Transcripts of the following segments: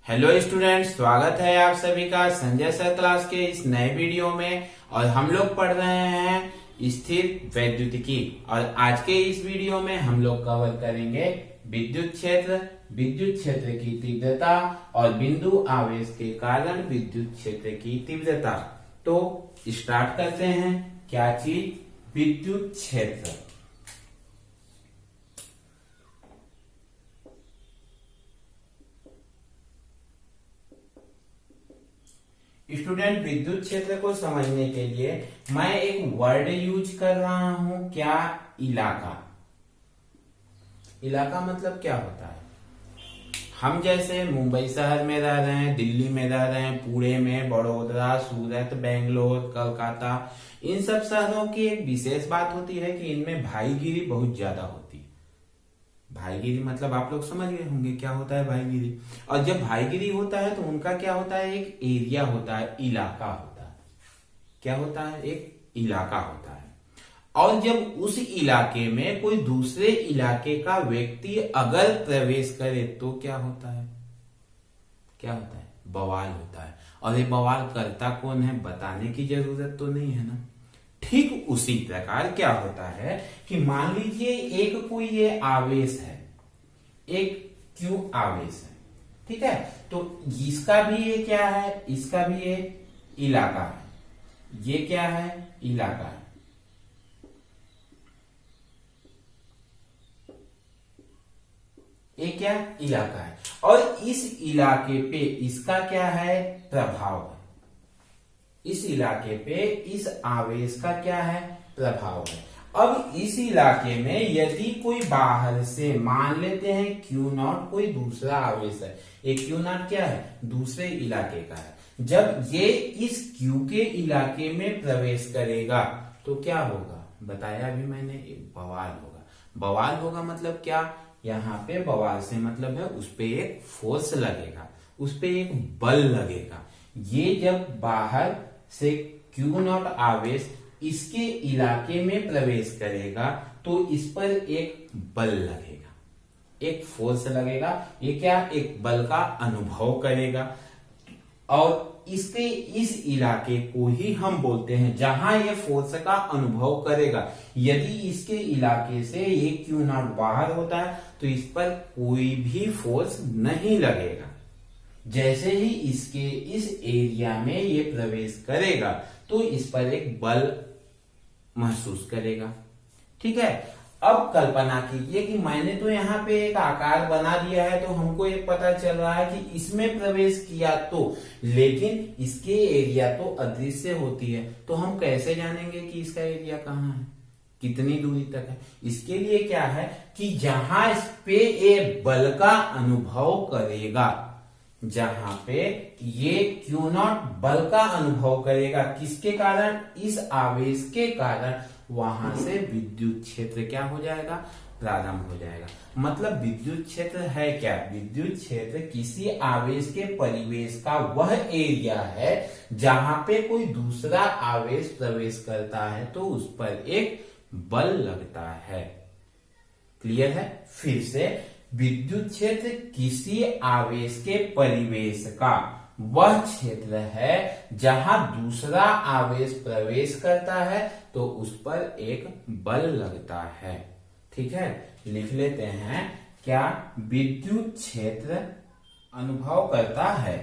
Hello students, स्वागत है आप सभी का संजय सर क्लास के इस नए वीडियो में। और हम लोग पढ़ रहे हैं स्थिर वैद्युतिकी। और आज के इस वीडियो में हम लोग कवर करेंगे विद्युत क्षेत्र की तीव्रता और बिंदु आवेश के कारण विद्युत क्षेत्र की तीव्रता। तो स्टार्ट करते हैं। क्या चीज? विद्युत क्षेत्र। स्टूडेंट, विद्युत क्षेत्र को समझने के लिए मैं एक वर्ड यूज कर रहा हूं। क्या? इलाका। इलाका मतलब क्या होता है? हम जैसे मुंबई शहर में रह रहे हैं, दिल्ली में रह रहे हैं, पुणे में, बड़ौदा, सूरत, बेंगलोर, कोलकाता, इन सब शहरों की एक विशेष बात होती है कि इनमें भाईगिरी बहुत ज्यादा होती है। भाईगिरी मतलब आप लोग समझ गए होंगे क्या होता है भाईगिरी। और जब भाईगिरी होता है तो उनका क्या होता है? एक एरिया होता है, इलाका होता है। क्या होता है? एक इलाका होता है। और जब उस इलाके में कोई दूसरे इलाके का व्यक्ति अगर प्रवेश करे तो क्या होता है? क्या होता है? बवाल होता है। और ये बवाल करता कौन है बताने की जरूरत तो नहीं है ना। ठीक उसी प्रकार क्या होता है कि मान लीजिए एक कोई ये आवेश है, एक Q आवेश है, ठीक है। तो इसका भी ये क्या है? इसका भी ये इलाका है। ये क्या है? इलाका है। ये क्या? इलाका है। और इस इलाके पे इसका क्या है? प्रभाव है। इस इलाके पे इस आवेश का क्या है? प्रभाव है। अब इस इलाके में यदि कोई बाहर से, मान लेते हैं Q0 कोई दूसरा आवेश है, ये Q0 क्या है? दूसरे इलाके का है। जब ये इस Q के इलाके में प्रवेश करेगा तो क्या होगा? बताया अभी मैंने, बवाल होगा। बवाल होगा मतलब क्या? यहाँ पे बवाल से मतलब है उस पे एक फोर्स लगेगा, उस पे एक बल लगेगा। ये जब बाहर से Q0 आवेश इसके इलाके में प्रवेश करेगा तो इस पर एक बल लगेगा, एक फोर्स लगेगा। ये क्या? एक बल का अनुभव करेगा। और इसके इस इलाके को ही हम बोलते हैं जहां ये फोर्स का अनुभव करेगा। यदि इसके इलाके से ये Q0 बाहर होता है तो इस पर कोई भी फोर्स नहीं लगेगा। जैसे ही इसके इस एरिया में ये प्रवेश करेगा तो इस पर एक बल महसूस करेगा, ठीक है। अब कल्पना कीजिए कि मैंने तो यहाँ पे एक आकार बना दिया है, तो हमको ये पता चल रहा है कि इसमें प्रवेश किया तो, लेकिन इसके एरिया तो अदृश्य होती है। तो हम कैसे जानेंगे कि इसका एरिया कहाँ है, कितनी दूरी तक है? इसके लिए क्या है कि जहां इस पे ये बल का अनुभव करेगा, जहां पे ये Q0 बल का अनुभव करेगा, किसके कारण? इस आवेश के कारण, वहां से विद्युत क्षेत्र क्या हो जाएगा? प्रारंभ हो जाएगा। मतलब विद्युत क्षेत्र है क्या? विद्युत क्षेत्र किसी आवेश के परिवेश का वह एरिया है जहां पे कोई दूसरा आवेश प्रवेश करता है तो उस पर एक बल लगता है। क्लियर है? फिर से, विद्युत क्षेत्र किसी आवेश के परिवेश का वह क्षेत्र है जहां दूसरा आवेश प्रवेश करता है तो उस पर एक बल लगता है, ठीक है। लिख लेते हैं। क्या? विद्युत क्षेत्र अनुभव करता है,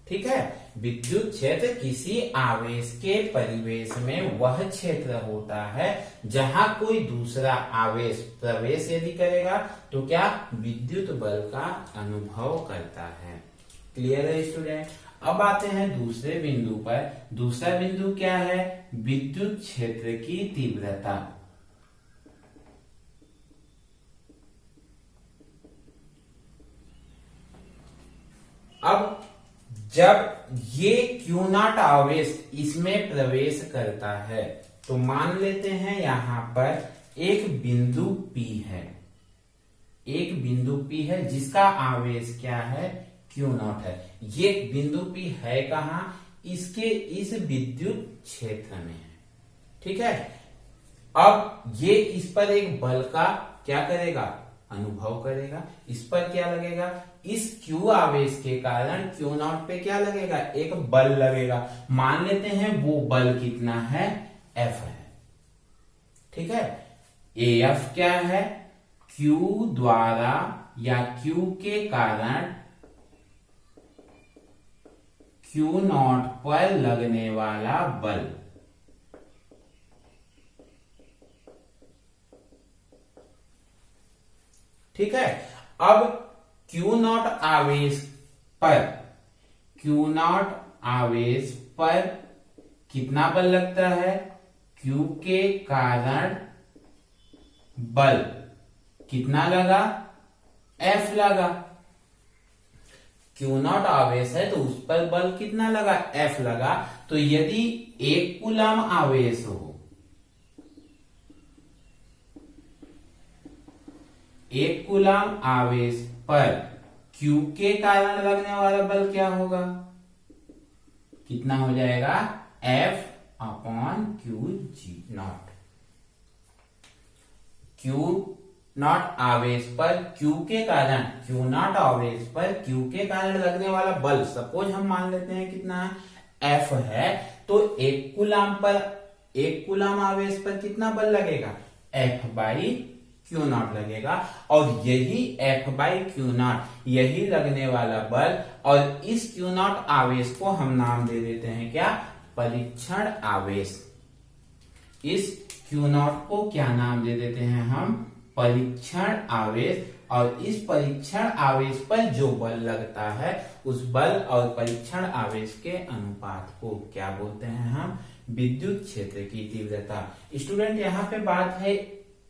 ठीक है। विद्युत क्षेत्र किसी आवेश के परिवेश में वह क्षेत्र होता है जहां कोई दूसरा आवेश प्रवेश यदि करेगा तो क्या? विद्युत बल का अनुभव करता है। क्लियर है स्टूडेंट? अब आते हैं दूसरे बिंदु पर। दूसरा बिंदु क्या है? विद्युत क्षेत्र की तीव्रता। अब जब ये Q0 आवेश इसमें प्रवेश करता है तो मान लेते हैं यहां पर एक बिंदु P है, एक बिंदु P है जिसका आवेश क्या है? Q0 है। ये बिंदु P है कहां? इसके इस विद्युत क्षेत्र में है, ठीक है। अब ये इस पर एक बल का क्या करेगा? अनुभव करेगा। इस पर क्या लगेगा, इस Q आवेश के कारण Q नॉट पे क्या लगेगा, एक बल लगेगा। मान लेते हैं वो बल कितना है, F है। ठीक है, AF क्या है, Q द्वारा या Q के कारण Q नॉट पर लगने वाला बल। ठीक है, अब Q नॉट आवेश पर, Q नॉट आवेश पर कितना बल लगता है, Q के कारण बल कितना लगा, F लगा। Q नॉट आवेश है तो उस पर बल कितना लगा, F लगा। तो यदि 1 कूलम आवेश हो, 1 कूलम आवेश पर Q के कारण लगने वाला बल क्या होगा, कितना हो जाएगा, F upon Q G not. Q not आवेश पर Q के कारण, Q नॉट आवेश पर Q के कारण लगने वाला बल, सपोज हम मान लेते हैं कितना है, F है। तो 1 कूलम पर, 1 कूलम आवेश पर कितना बल लगेगा, F बाई Q नॉट लगेगा। और यही F बाई Q नॉट, यही लगने वाला बल, और इस Q नॉट आवेश को हम नाम दे देते हैं क्या, परीक्षण आवेश। इस Q नॉट को क्या नाम दे देते हैं हम, परीक्षण आवेश। और इस परीक्षण आवेश पर जो बल लगता है, उस बल और परीक्षण आवेश के अनुपात को क्या बोलते हैं हम, विद्युत क्षेत्र की तीव्रता। स्टूडेंट यहाँ पे बात है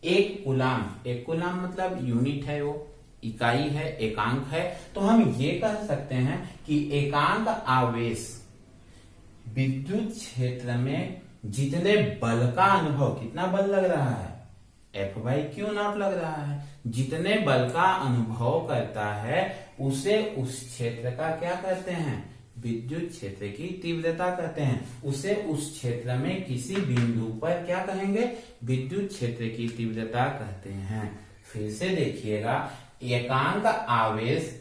1 कूलम, 1 कूलम मतलब यूनिट है, वो इकाई है, एकांक है। तो हम ये कह सकते हैं कि एकांक आवेश विद्युत क्षेत्र में जितने बल का अनुभव, कितना बल लग रहा है, F बाई Q नॉट लग रहा है, जितने बल का अनुभव करता है उसे उस क्षेत्र का क्या कहते हैं, विद्युत क्षेत्र की तीव्रता कहते हैं। उसे उस क्षेत्र में किसी बिंदु पर क्या कहेंगे, विद्युत क्षेत्र की तीव्रता कहते हैं। फिर से देखिएगा, एकांक आवेश,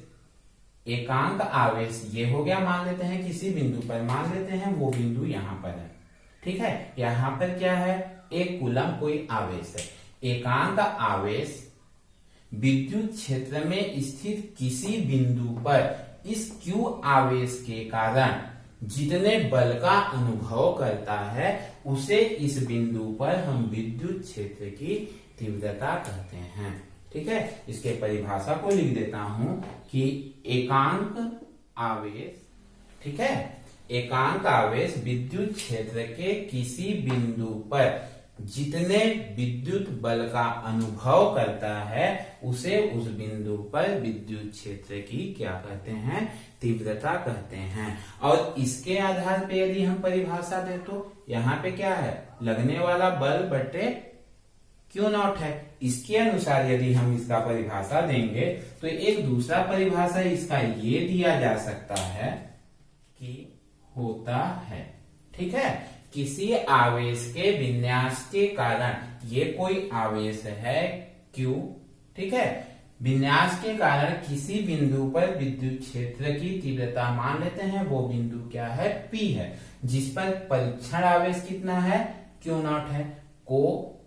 एकांक आवेश ये हो गया, मान लेते हैं किसी बिंदु पर, मान लेते हैं वो बिंदु यहां पर है। ठीक है, यहां पर क्या है, 1 कूलम कोई आवेश है। एकांक आवेश विद्युत क्षेत्र में स्थित किसी बिंदु पर इस Q आवेश के कारण जितने बल का अनुभव करता है, उसे इस बिंदु पर हम विद्युत क्षेत्र की तीव्रता कहते हैं। ठीक है, इसके परिभाषा को लिख देता हूं कि एकांक आवेश, ठीक है, एकांक आवेश विद्युत क्षेत्र के किसी बिंदु पर जितने विद्युत बल का अनुभव करता है, उसे उस बिंदु पर विद्युत क्षेत्र की क्या कहते हैं, तीव्रता कहते हैं। और इसके आधार पे यदि हम परिभाषा दें तो यहाँ पे क्या है, लगने वाला बल बटे Q नॉट है। इसके अनुसार यदि हम इसका परिभाषा देंगे तो एक दूसरा परिभाषा इसका ये दिया जा सकता है कि होता है, ठीक है, किसी आवेश के विन्यास के कारण, ये कोई आवेश है Q, ठीक है, विन्यास के कारण किसी बिंदु पर विद्युत क्षेत्र की तीव्रता मान लेते हैं, वो बिंदु क्या है, P है, जिस पर परीक्षण आवेश कितना है, Q नॉट है, को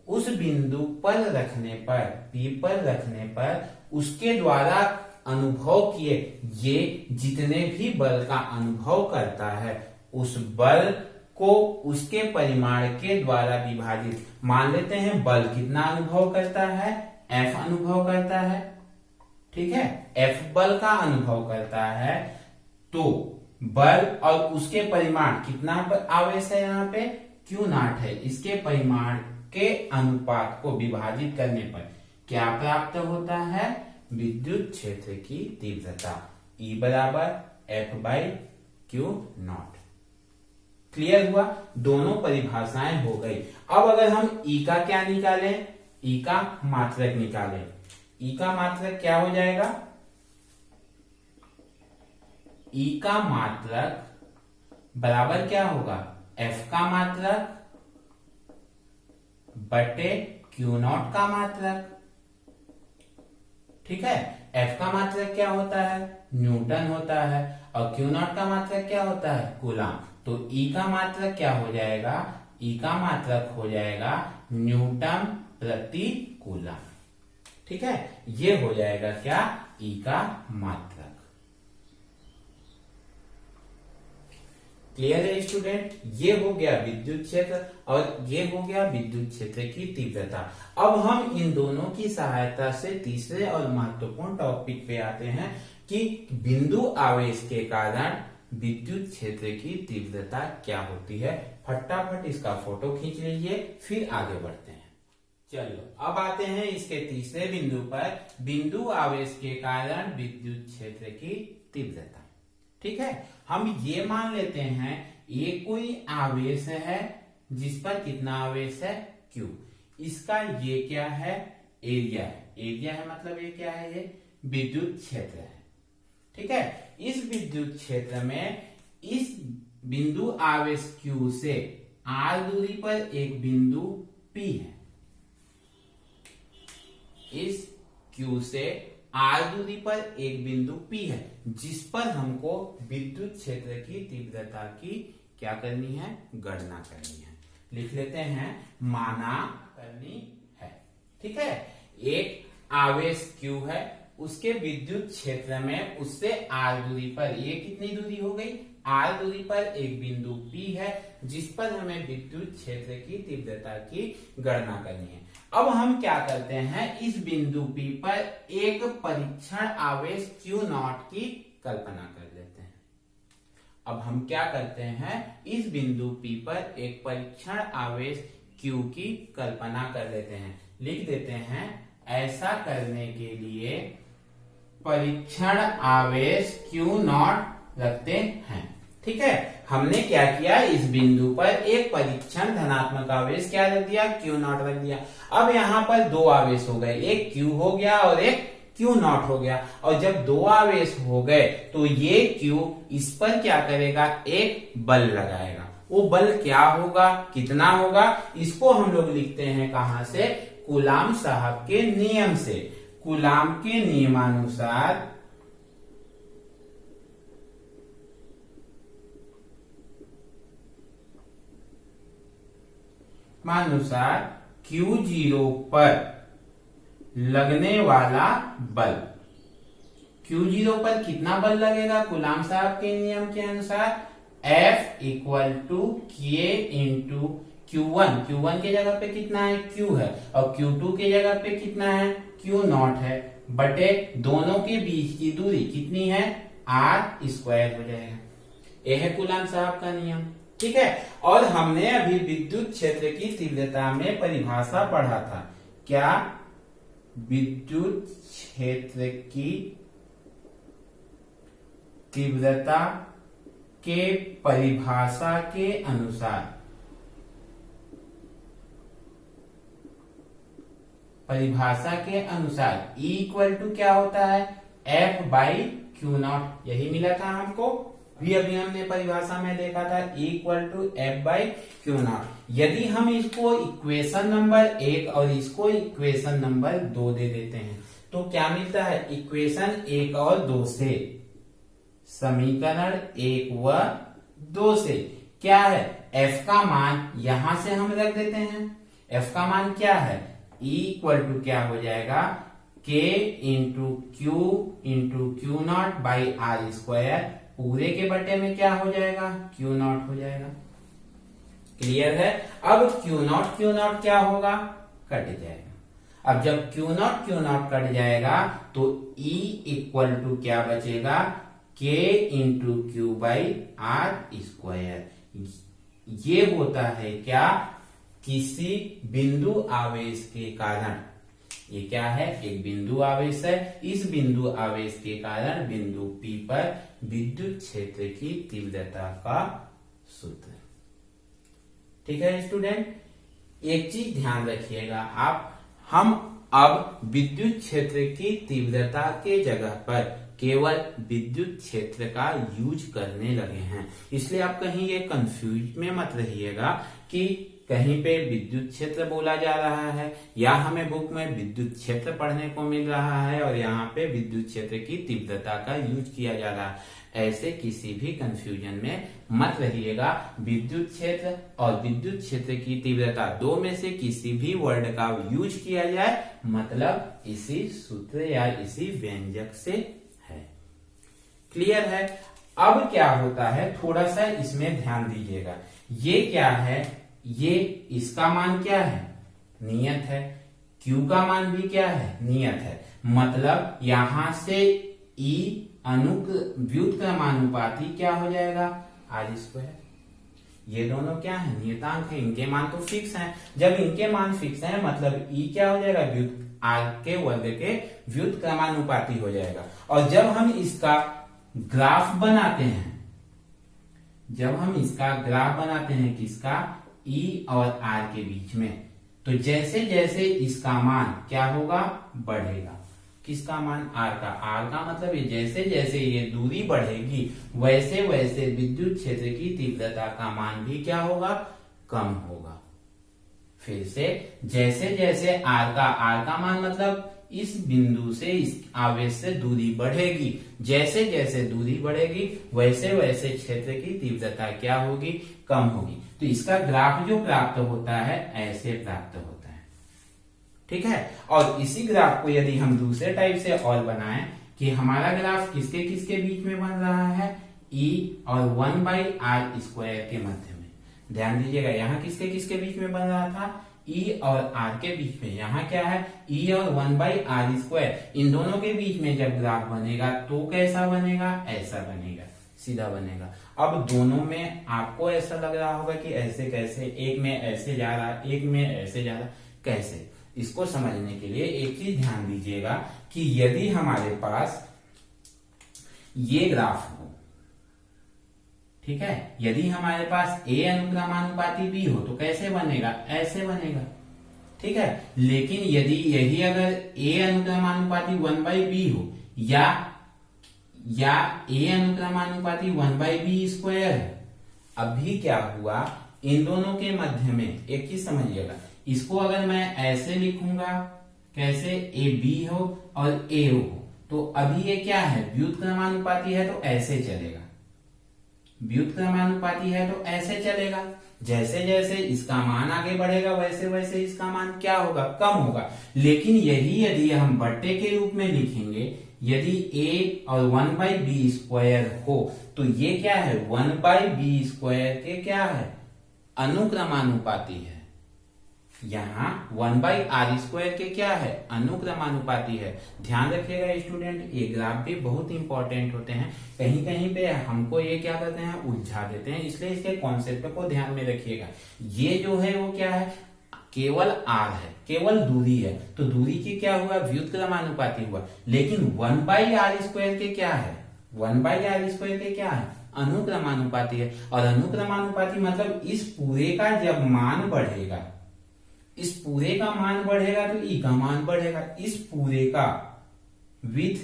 उस बिंदु पर रखने पर, P पर रखने पर उसके द्वारा अनुभव किए ये जितने भी बल का अनुभव करता है, उस बल को उसके परिमाण के द्वारा विभाजित, मान लेते हैं बल कितना अनुभव करता है, F अनुभव करता है, ठीक है, F बल का अनुभव करता है, तो बल और उसके परिमाण, कितना आवेश है यहाँ पे, Q नॉट है, इसके परिमाण के अनुपात को विभाजित करने पर क्या प्राप्त होता है, विद्युत क्षेत्र की तीव्रता E बराबर F by Q not. Clear हुआ, दोनों परिभाषाएं हो गई। अब अगर हम E का क्या निकालें, E का मात्रक निकालें, E का मात्रक क्या हो जाएगा, E का मात्रक बराबर क्या होगा, F का मात्रक बटे Q नॉट का मात्रक। ठीक है। F का मात्रक क्या होता है? न्यूटन होता है। और Q नॉट का मात्रक क्या होता है? कूलाम। तो E का मात्रक क्या हो जाएगा? E का मात्रक हो जाएगा न्यूटन प्रति कूलाम। ठीक है, ये हो जाएगा क्या? E का मात्रक। क्लियर है स्टूडेंट? ये हो गया विद्युत क्षेत्र और ये हो गया विद्युत क्षेत्र की तीव्रता। अब हम इन दोनों की सहायता से तीसरे और महत्वपूर्ण टॉपिक पे आते हैं कि बिंदु आवेश के कारण विद्युत क्षेत्र की तीव्रता क्या होती है। फटाफट इसका फोटो खींच लीजिए, फिर आगे बढ़ते हैं। चलो अब आते हैं इसके तीसरे बिंदु पर, बिंदु आवेश के कारण विद्युत क्षेत्र की तीव्रता। ठीक है, हम ये मान लेते हैं ये कोई आवेश है जिस पर कितना आवेश है? Q। इसका ये क्या है? एरिया है। एरिया है मतलब ये क्या है? ये विद्युत क्षेत्र है। ठीक है, इस विद्युत क्षेत्र में इस बिंदु आवेश Q से r दूरी पर एक बिंदु P है। इस Q से r दूरी पर एक बिंदु P है जिस पर हमको विद्युत क्षेत्र की तीव्रता की क्या करनी है? गणना करनी है। लिख लेते हैं, माना करनी है। ठीक है, एक आवेश Q है, उसके विद्युत क्षेत्र में उससे r दूरी पर, ये कितनी दूरी हो गई? r दूरी पर एक बिंदु P है जिस पर हमें विद्युत क्षेत्र की तीव्रता की गणना करनी है। अब हम क्या करते हैं, इस बिंदु P पर एक परीक्षण आवेश Q नॉट की कल्पना कर लेते हैं। अब हम क्या करते हैं, इस बिंदु P पर एक परीक्षण आवेश Q की कल्पना कर लेते हैं। लिख देते हैं, ऐसा करने के लिए परीक्षण आवेश Q नॉट रखते हैं। ठीक है, हमने क्या किया, इस बिंदु पर एक परीक्षण धनात्मक आवेश क्या रख दिया? Q नॉट रख दिया। अब यहाँ पर दो आवेश हो गए, एक Q हो गया और एक Q नॉट हो गया। और जब दो आवेश हो गए तो ये Q इस पर क्या करेगा? एक बल लगाएगा। वो बल क्या होगा, कितना होगा? इसको हम लोग लिखते हैं कहां से? कूलाम साहब के नियम से। कूलाम के नियमानुसार Q0 पर लगने वाला बल। Q0 पर कितना बल लगेगा? कूलाम साहब के नियम के अनुसार F equal to K into Q1। Q1 के जगह पे कितना है? Q है। और Q2 के जगह पे कितना है? Q नॉट है। बटे दोनों के बीच की दूरी कितनी है? R स्क्वायर हो जाएगा। यह है कूलाम साहब का नियम। ठीक है, और हमने अभी विद्युत क्षेत्र की तीव्रता में परिभाषा पढ़ा था। क्या? विद्युत क्षेत्र की तीव्रता के परिभाषा के अनुसार, E इक्वल टू क्या होता है? F by Q not. यही मिला था हमको, अभी हमने परिभाषा में देखा था, E equal to F by Q naught. यदि हम इसको इक्वेशन नंबर 1 और इसको इक्वेशन नंबर 2 दे देते हैं तो क्या मिलता है? इक्वेशन 1 और 2 से, समीकरण 1 व 2 से क्या है? F का मान यहां से हम रख देते हैं। F का मान क्या है? E इक्वल टू क्या हो जाएगा? K into Q not by R square, पूरे के बटे में क्या हो जाएगा? Q नॉट हो जाएगा। क्लियर है? अब Q नॉट क्या होगा? कट जाएगा। अब जब Q नॉट कट जाएगा तो E इक्वल टू क्या बचेगा? K into Q by R square. ये होता है क्या? किसी बिंदु आवेश के कारण, ये क्या है? एक बिंदु आवेश है। इस बिंदु आवेश के कारण बिंदु P पर विद्युत क्षेत्र की तीव्रता का सूत्र। ठीक है स्टूडेंट, एक चीज ध्यान रखिएगा आप, हम अब विद्युत क्षेत्र की तीव्रता के जगह पर केवल विद्युत क्षेत्र का यूज करने लगे हैं। इसलिए आप कहीं ये कंफ्यूज में मत रहिएगा कि कहीं पे विद्युत क्षेत्र बोला जा रहा है या हमें बुक में विद्युत क्षेत्र पढ़ने को मिल रहा है और यहाँ पे विद्युत क्षेत्र की तीव्रता का यूज किया जा रहा है। ऐसे किसी भी कंफ्यूजन में मत रहिएगा। विद्युत क्षेत्र और विद्युत क्षेत्र की तीव्रता दो में से किसी भी वर्ड का यूज किया जाए मतलब इसी सूत्र या इसी व्यंजक से है। क्लियर है। अब क्या होता है, थोड़ा सा इसमें ध्यान दीजिएगा। ये क्या है, ये इसका मान क्या है, नियत है। Q का मान भी क्या है, नियत है। मतलब यहां से E व्युत्क्रमानुपाती क्या हो जाएगा, R²। ये दोनों क्या है, नियतांक है, इनके मान तो फिक्स हैं। जब इनके मान फिक्स हैं मतलब E क्या हो जाएगा, R के वर्ग के व्युत्क्रमानुपाती हो जाएगा। और जब हम इसका ग्राफ बनाते हैं, किसका, E और R के बीच में, तो जैसे जैसे इसका मान क्या होगा, बढ़ेगा। किसका मान, R का मतलब ये जैसे जैसे ये दूरी बढ़ेगी वैसे वैसे विद्युत क्षेत्र की तीव्रता का मान भी क्या होगा, कम होगा। फिर से जैसे जैसे R का मान मतलब इस बिंदु से इस आवेश से दूरी बढ़ेगी, जैसे जैसे दूरी बढ़ेगी वैसे वैसे क्षेत्र की तीव्रता क्या होगी, कम होगी। तो इसका ग्राफ जो प्राप्त होता है ऐसे प्राप्त होता है। ठीक है। और इसी ग्राफ को यदि हम दूसरे टाइप से और बनाएं कि हमारा ग्राफ किसके किसके बीच में बन रहा है, E और 1/r² के मध्य में। ध्यान दीजिएगा, यहाँ किसके किसके बीच में बन रहा था, E और R के बीच में। यहाँ क्या है, E और 1/r²। इन दोनों के बीच में जब ग्राफ बनेगा तो कैसा बनेगा, ऐसा बनेगा, सीधा बनेगा। अब दोनों में आपको ऐसा लग रहा होगा कि ऐसे कैसे, एक में ऐसे जा रहा, एक में ऐसे जा रहा, कैसे। इसको समझने के लिए एक चीज ध्यान दीजिएगा कि यदि हमारे पास ये ग्राफ हो, ठीक है, यदि हमारे पास A अनुक्रमानुपाती B हो तो कैसे बनेगा, ऐसे बनेगा। ठीक है। लेकिन यदि यही अगर A अनुक्रमानुपाती 1/B हो या A अनुक्रमानुपाती 1/B², अभी क्या हुआ, इन दोनों के मध्य में एक चीज समझिएगा, इसको अगर मैं ऐसे लिखूंगा, कैसे, AB हो और A हो, तो अभी ये क्या है, व्युत्क्रमानुपाती है तो ऐसे चलेगा, व्युत्क्रमानुपाती है तो ऐसे चलेगा। जैसे जैसे इसका मान आगे बढ़ेगा वैसे वैसे इसका मान क्या होगा, कम होगा। लेकिन यही यदि हम बट्टे के रूप में लिखेंगे, यदि A और 1/B² हो तो ये क्या है, 1/B² के क्या है, अनुक्रमानुपाती है। यहाँ 1/r² के क्या है, अनुक्रमानुपाती है। ध्यान रखिएगा स्टूडेंट, ये ग्राफ भी बहुत इंपॉर्टेंट होते हैं। कहीं कहीं पे हमको ये क्या करते हैं, उलझा देते हैं, इसलिए इसके कॉन्सेप्ट को ध्यान में रखिएगा। ये जो है वो क्या है, केवल r है, केवल दूरी है, तो दूरी की क्या हुआ, व्युत्क्रमानुपाती हुआ। लेकिन 1/r² के क्या है, 1/r² के क्या है, अनुक्रमानुपाती है। और अनुक्रमानुपाती मतलब इस पूरे का जब मान बढ़ेगा, इस पूरे का मान बढ़ेगा तो E का मान बढ़ेगा। इस पूरे का विथ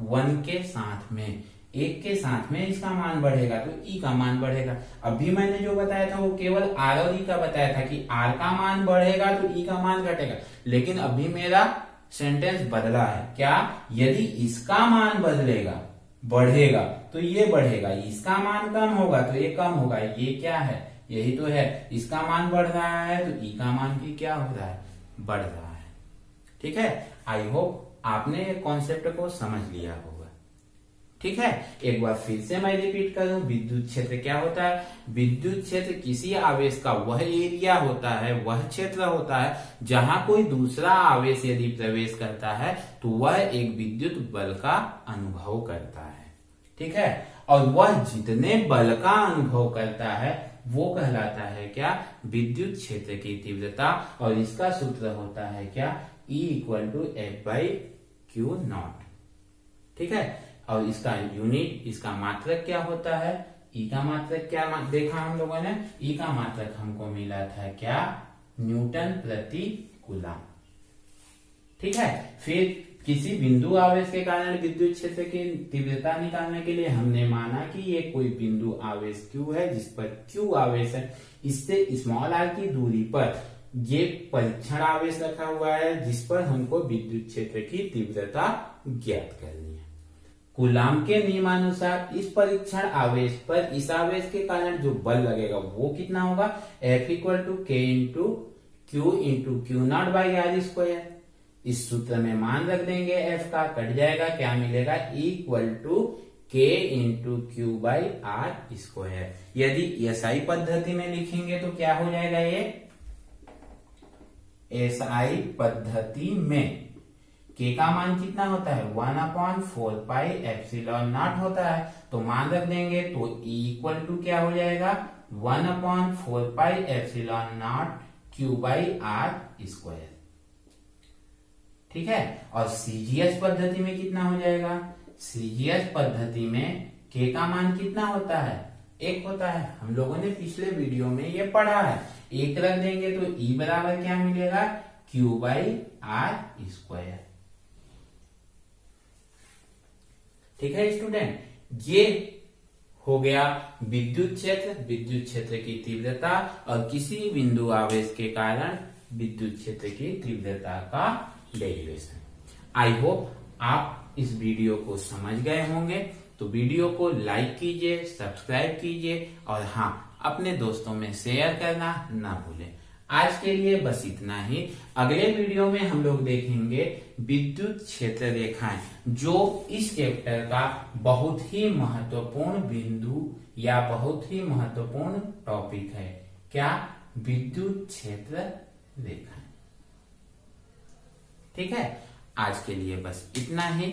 1 के साथ में, 1 के साथ में इसका मान बढ़ेगा तो E का मान बढ़ेगा। अभी मैंने जो बताया था वो केवल R और E का बताया था कि R का मान बढ़ेगा तो E का मान घटेगा। लेकिन अभी मेरा सेंटेंस बदला है, क्या, यदि इसका मान बदलेगा, बढ़ेगा तो ये बढ़ेगा, इसका मान कम होगा तो ये कम होगा। ये क्या है, यही तो है, इसका मान बढ़ रहा है तो E का मान भी क्या हो रहा है, बढ़ रहा है। ठीक है। आई होप आपने ये कॉन्सेप्ट को समझ लिया होगा। ठीक है। एक बार फिर से मैं रिपीट करूं, विद्युत क्षेत्र क्या होता है, विद्युत क्षेत्र किसी आवेश का वह एरिया होता है, वह क्षेत्र होता है जहां कोई दूसरा आवेश यदि प्रवेश करता है तो वह एक विद्युत बल का अनुभव करता है। ठीक है। और वह जितने बल का अनुभव करता है वो कहलाता है क्या, विद्युत क्षेत्र की तीव्रता। और इसका सूत्र होता है क्या, E = F/Q0। ठीक है। और इसका यूनिट, इसका मात्रक क्या होता है, E का मात्रक क्या देखा हम लोगों ने, E का मात्रक हमको मिला था क्या, न्यूटन प्रति कूलम। ठीक है। किसी बिंदु आवेश के कारण विद्युत क्षेत्र की तीव्रता निकालने के लिए हमने माना कि ये कोई बिंदु आवेश Q है जिस पर Q आवेश है, इससे स्मॉल r की दूरी पर ये परीक्षण आवेश रखा हुआ है जिस पर हमको विद्युत क्षेत्र की तीव्रता ज्ञात करनी है। कूलाम के नियमानुसार इस परीक्षण आवेश पर इस आवेश के कारण जो बल लगेगा वो कितना होगा, F equal to K into Q into Q0 by R square. इस सूत्र में मान रख देंगे F का, कट जाएगा, क्या मिलेगा, equal to K into Q by R square. यदि SI पद्धति में लिखेंगे तो क्या हो जाएगा, ये SI पद्धति में K का मान कितना होता है, 1/4 पाई एप्सिलॉन नॉट होता है, तो मान रख देंगे तो E इक्वल टू क्या हो जाएगा, 1/4 pi epsilon not Q by R square. ठीक है, और CGS पद्धति में कितना हो जाएगा, CGS पद्धति में K का मान कितना होता है, 1 होता है। हम लोगों ने पिछले वीडियो में ये पढ़ा है, 1 रख देंगे तो E बराबर क्या मिलेगा, Q बाई R स्क्वायर। ठीक है स्टूडेंट, ये हो गया विद्युत क्षेत्र की तीव्रता और किसी बिंदु आवेश के कारण विद्युत क्षेत्र की तीव्रता का डेरिवेशन। आई होप आप इस वीडियो को समझ गए होंगे, तो वीडियो को लाइक कीजिए, सब्सक्राइब कीजिए और हाँ, अपने दोस्तों में शेयर करना ना भूलें। आज के लिए बस इतना ही। अगले वीडियो में हम लोग देखेंगे विद्युत क्षेत्र रेखाएं, जो इस चैप्टर का बहुत ही महत्वपूर्ण बिंदु या बहुत ही महत्वपूर्ण टॉपिक है। क्या, विद्युत क्षेत्र रेखाएं। ठीक है, आज के लिए बस इतना ही।